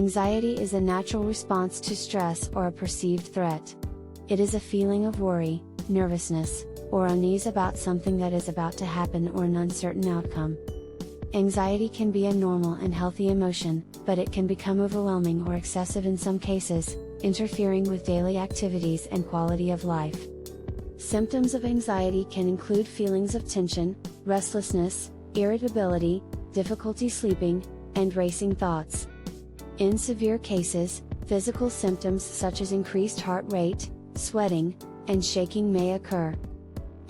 Anxiety is a natural response to stress or a perceived threat. It is a feeling of worry, nervousness, or unease about something that is about to happen or an uncertain outcome. Anxiety can be a normal and healthy emotion, but it can become overwhelming or excessive in some cases, interfering with daily activities and quality of life. Symptoms of anxiety can include feelings of tension, restlessness, irritability, difficulty sleeping, and racing thoughts. In severe cases, physical symptoms such as increased heart rate, sweating, and shaking may occur.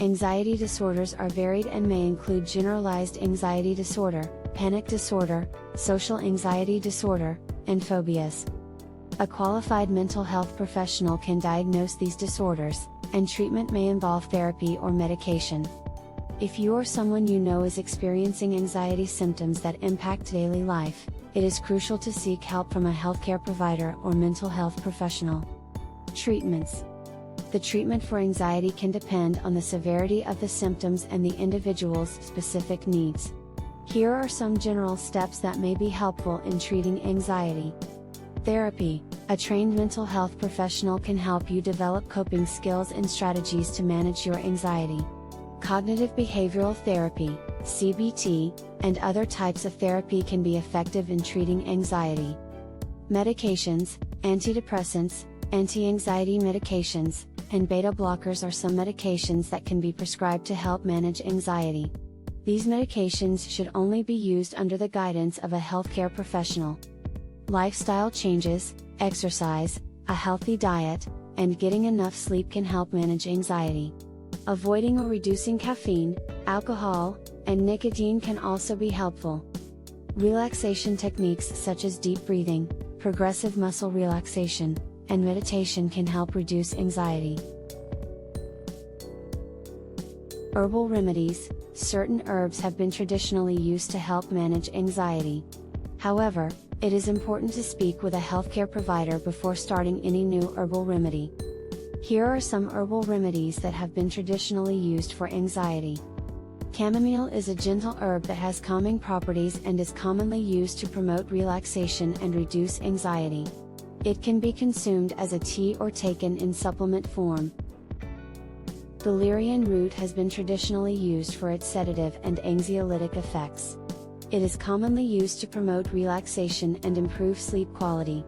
Anxiety disorders are varied and may include generalized anxiety disorder, panic disorder, social anxiety disorder, and phobias. A qualified mental health professional can diagnose these disorders, and treatment may involve therapy or medication. If you or someone you know is experiencing anxiety symptoms that impact daily life, it is crucial to seek help from a healthcare provider or mental health professional. Treatments. The treatment for anxiety can depend on the severity of the symptoms and the individual's specific needs. Here are some general steps that may be helpful in treating anxiety. Therapy. A trained mental health professional can help you develop coping skills and strategies to manage your anxiety. Cognitive behavioral therapy, CBT, and other types of therapy can be effective in treating anxiety. Medications, antidepressants, anti-anxiety medications, and beta blockers are some medications that can be prescribed to help manage anxiety. These medications should only be used under the guidance of a healthcare professional. Lifestyle changes, exercise, a healthy diet, and getting enough sleep can help manage anxiety. Avoiding or reducing caffeine, alcohol, and nicotine can also be helpful. Relaxation techniques such as deep breathing, progressive muscle relaxation, and meditation can help reduce anxiety. Herbal remedies. Certain herbs have been traditionally used to help manage anxiety. However, it is important to speak with a healthcare provider before starting any new herbal remedy. Here are some herbal remedies that have been traditionally used for anxiety. Chamomile is a gentle herb that has calming properties and is commonly used to promote relaxation and reduce anxiety. It can be consumed as a tea or taken in supplement form. Valerian root has been traditionally used for its sedative and anxiolytic effects. It is commonly used to promote relaxation and improve sleep quality.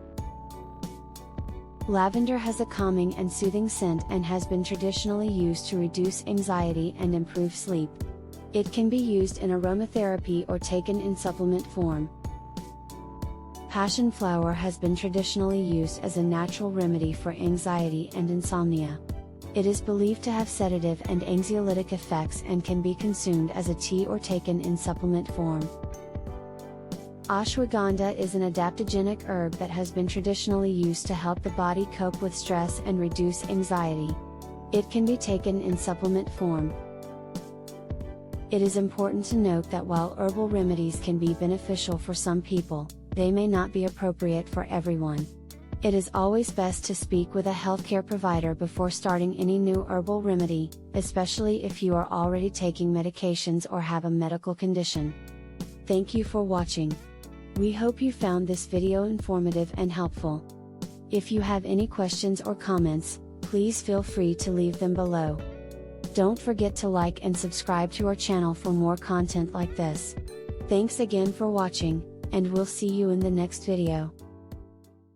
Lavender has a calming and soothing scent and has been traditionally used to reduce anxiety and improve sleep. It can be used in aromatherapy or taken in supplement form. Passion flower has been traditionally used as a natural remedy for anxiety and insomnia. It is believed to have sedative and anxiolytic effects and can be consumed as a tea or taken in supplement form. Ashwagandha is an adaptogenic herb that has been traditionally used to help the body cope with stress and reduce anxiety. It can be taken in supplement form. It is important to note that while herbal remedies can be beneficial for some people, they may not be appropriate for everyone. It is always best to speak with a healthcare provider before starting any new herbal remedy, especially if you are already taking medications or have a medical condition. Thank you for watching. We hope you found this video informative and helpful. If you have any questions or comments, please feel free to leave them below. Don't forget to like and subscribe to our channel for more content like this. Thanks again for watching, and we'll see you in the next video.